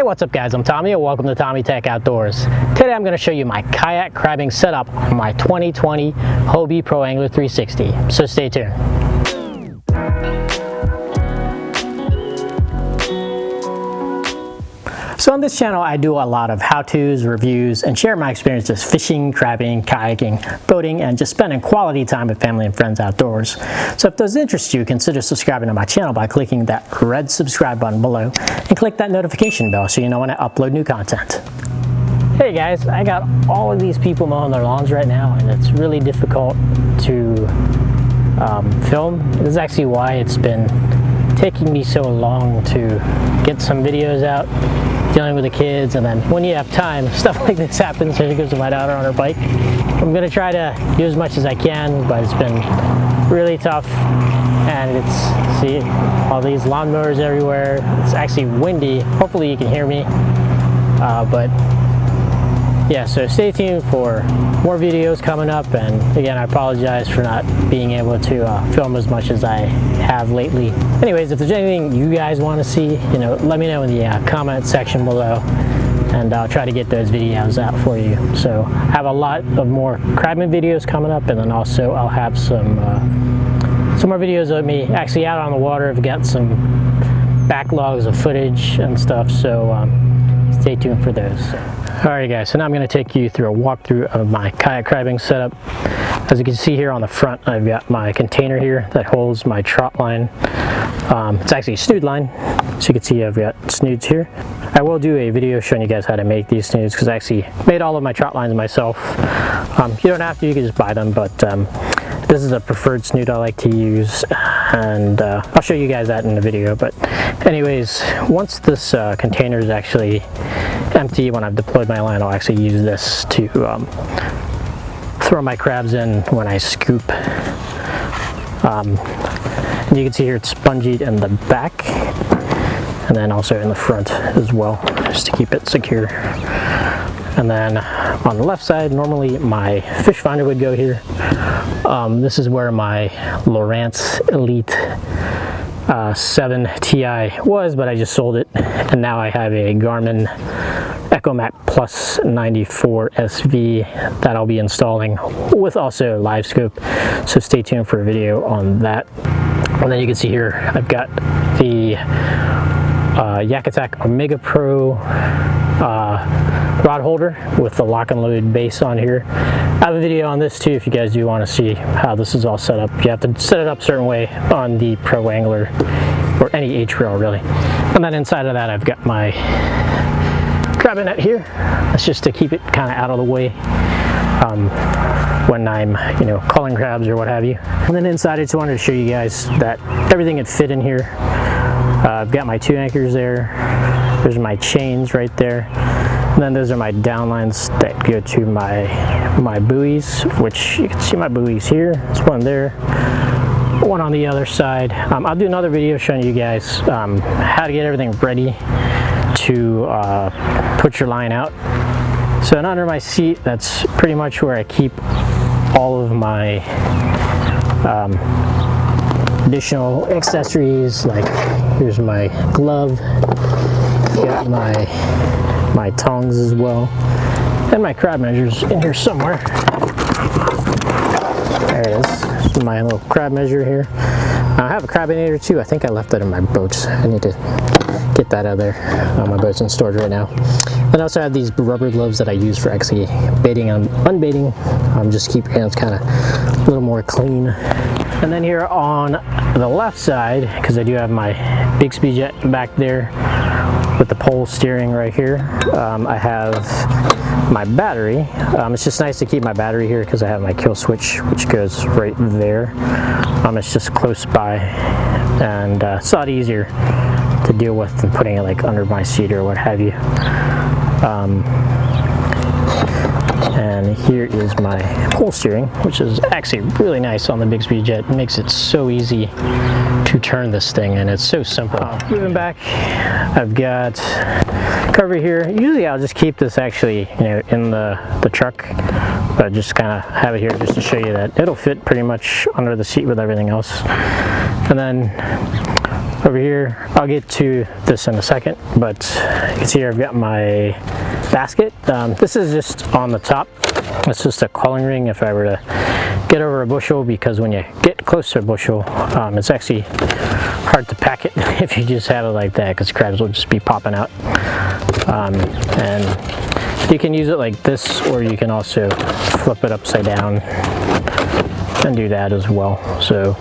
what's up guys, I'm Tommy and welcome to Tommy Tech Outdoors. Today I'm going to show you my kayak crabbing setup on my 2020 Hobie Pro Angler 360, so stay tuned. So on this channel I do a lot of how-tos, reviews, and share my experiences fishing, crabbing, kayaking, boating, and just spending quality time with family and friends outdoors. So if those interest you, consider subscribing to my channel by clicking that red subscribe button below and click that notification bell so you know when I upload new content. Hey guys, I got all of these people mowing their lawns right now and it's really difficult to film. This is actually why it's been taking me so long to get some videos out, dealing with the kids, and then when you have time, stuff like this happens, especially because of my daughter on her bike. I'm gonna try to do as much as I can, but it's been really tough, and it's, see, all these lawnmowers everywhere. It's actually windy. Hopefully you can hear me, but yeah, so stay tuned for more videos coming up, and again, I apologize for not being able to film as much as I have lately. Anyways, if there's anything you guys want to see, you know, let me know in the comment section below, and I'll try to get those videos out for you. So I have a lot of more crabbing videos coming up, and then also I'll have some more videos of me actually out on the water. I've got some backlogs of footage and stuff, so stay tuned for those. Alright guys, so now I'm going to take you through a walkthrough of my kayak crabbing setup. As you can see here on the front, I've got my container here that holds my Trotline. It's actually a snood line, so you can see I've got snoods here. I will do a video showing you guys how to make these snoods because I actually made all of my Trotlines myself. You don't have to, you can just buy them, but this is a preferred snood I like to use, and I'll show you guys that in the video. But anyways, once this container is actually empty, when I've deployed my line, I'll actually use this to throw my crabs in when I scoop. And you can see here it's spongy in the back and then also in the front as well, just to keep it secure. And then on the left side, normally my fish finder would go here. This is where my Lowrance Elite 7 Ti was, but I just sold it, and now I have a Garmin EchoMac Plus 94 SV that I'll be installing with also live scope, so stay tuned for a video on that. And then you can see here I've got the Yak Attack Omega Pro rod holder with the lock and load base on here. I have a video on this too if you guys do want to see how this is all set up. You have to set it up a certain way on the Pro Angler or any H-reel really. And then inside of that I've got my crabbing net here. That's just to keep it kind of out of the way when I'm, you know, culling crabs or what have you. And then inside I just wanted to show you guys that everything would fit in here. I've got my 2 anchors there. There's my chains right there. And then those are my downlines that go to my buoys, which you can see my buoys here. There's one there, one on the other side. I'll do another video showing you guys how to get everything ready to put your line out. So and under my seat, that's pretty much where I keep all of my additional accessories. Like here's my glove, got my tongs as well, and my crab measures in here somewhere. There it is. This is my little crab measure here. I have a crabinator too. I think I left that in my boat. I need to get that out of there. My boat's in storage right now. And I also have these rubber gloves that I use for actually baiting and unbaiting. Just keep your hands kind of a little more clean. And then here on the left side, because I do have my Bixpy jet back there with the pole steering right here, I have my battery. It's just nice to keep my battery here because I have my kill switch, which goes right there. It's just close by, and it's a lot easier to deal with than putting it like under my seat or what have you. And here is my pole steering, which is actually really nice on the Bixpy jet. It makes it so easy to turn this thing, and it's so simple. Moving back, I've got cover here. Usually I'll just keep this actually, you know, in the truck, but just kind of have it here just to show you that it'll fit pretty much under the seat with everything else. And then Over here, I'll get to this in a second, but you can see here I've got my basket. This is just on the top. It's just a culling ring if I were to get over a bushel, because when you get close to a bushel, it's actually hard to pack it if you just have it like that, because crabs will just be popping out. And you can use it like this, or you can also flip it upside down and do that as well. So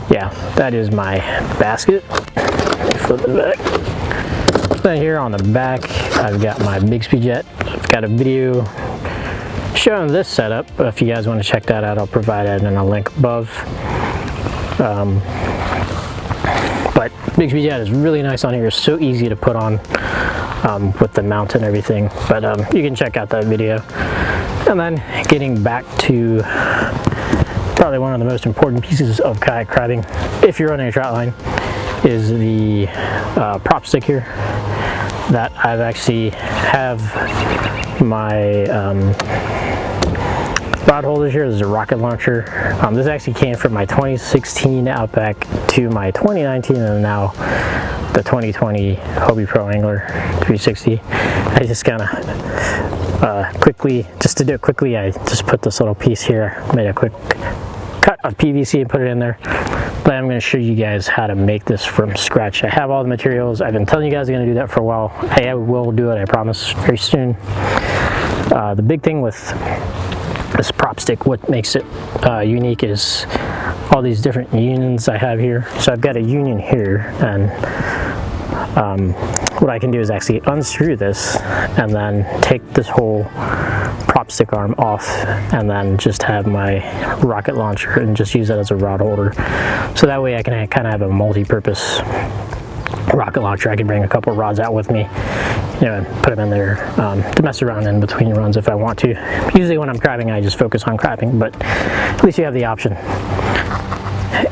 yeah, that is my basket. Flip it back. Then here on the back, I've got my Bixpy jet. I've got a video showing this setup. If you guys want to check that out, I'll provide it in a link above. But Bixpy jet is really nice on here. It's so easy to put on with the mount and everything. But you can check out that video. And then getting back to probably one of the most important pieces of kayak crabbing, if you're running a Trotline, is the prop stick here. That I've actually have my rod holders here. This is a rocket launcher. This actually came from my 2016 Outback to my 2019 and now the 2020 Hobie Pro Angler 360. I just kind of quickly, just to do it quickly, I just put this little piece here, made a quick cut of PVC and put it in there. But I'm going to show you guys how to make this from scratch. I have all the materials. I've been telling you guys I'm going to do that for a while. I will do it, I promise, very soon. The big thing with this prop stick, what makes it unique, is all these different unions I have here. So I've got a union here, and what I can do is actually unscrew this and then take this whole prop stick arm off, and then just have my rocket launcher and just use that as a rod holder. So that way I can kind of have a multi-purpose rocket launcher. I can bring a couple of rods out with me, you know, and put them in there to mess around in between runs if I want to. Usually when I'm crabbing, I just focus on crabbing, but at least you have the option.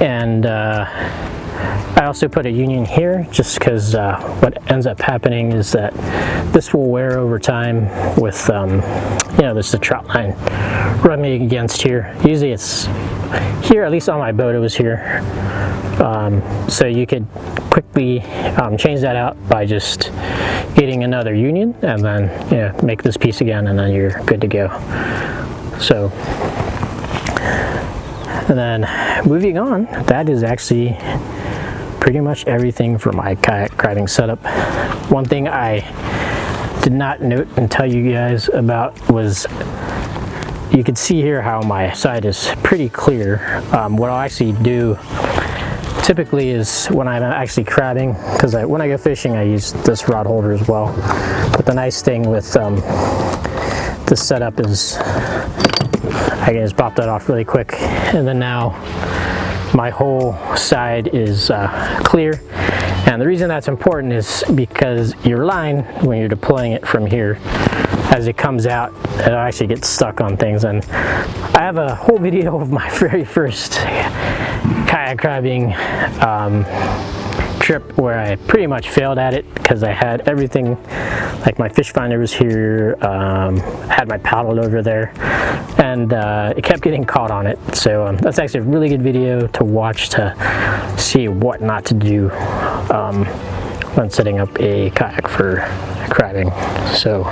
And I also put a union here just because what ends up happening is that this will wear over time with, you know, this is the Trotline running against here. Usually it's here, at least on my boat it was here. So you could quickly change that out by just getting another union, and then, you know, make this piece again, and then you're good to go. So, and then moving on, that is actually pretty much everything for my kayak crabbing setup. One thing I did not note and tell you guys about was, you can see here how my side is pretty clear. What I'll actually do typically is when I'm actually crabbing, because when I go fishing I use this rod holder as well. But the nice thing with this setup is I can just pop that off really quick, and then now my whole side is clear. And the reason that's important is because your line, when you're deploying it from here, as it comes out, it'll actually get stuck on things. And I have a whole video of my very first kayak crabbing trip where I pretty much failed at it because I had everything, like my fish finder was here, had my paddle over there, and it kept getting caught on it. So that's actually a really good video to watch to see what not to do when setting up a kayak for crabbing. So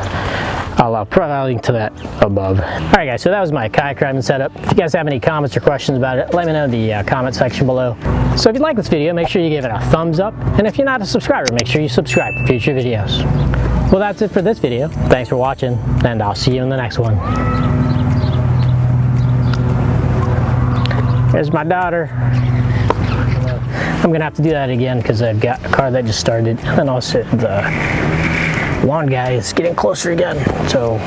I'll provide a link to that above. Alright guys, so that was my kayak crabbing setup. If you guys have any comments or questions about it, let me know in the comment section below. So if you like this video, make sure you give it a thumbs up, and if you're not a subscriber, make sure you subscribe for future videos. Well, that's it for this video. Thanks for watching, and I'll see you in the next one. There's my daughter. I'm gonna have to do that again because I've got a car that just started, and also the lawn guy is getting closer again. So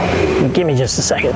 give me just a second.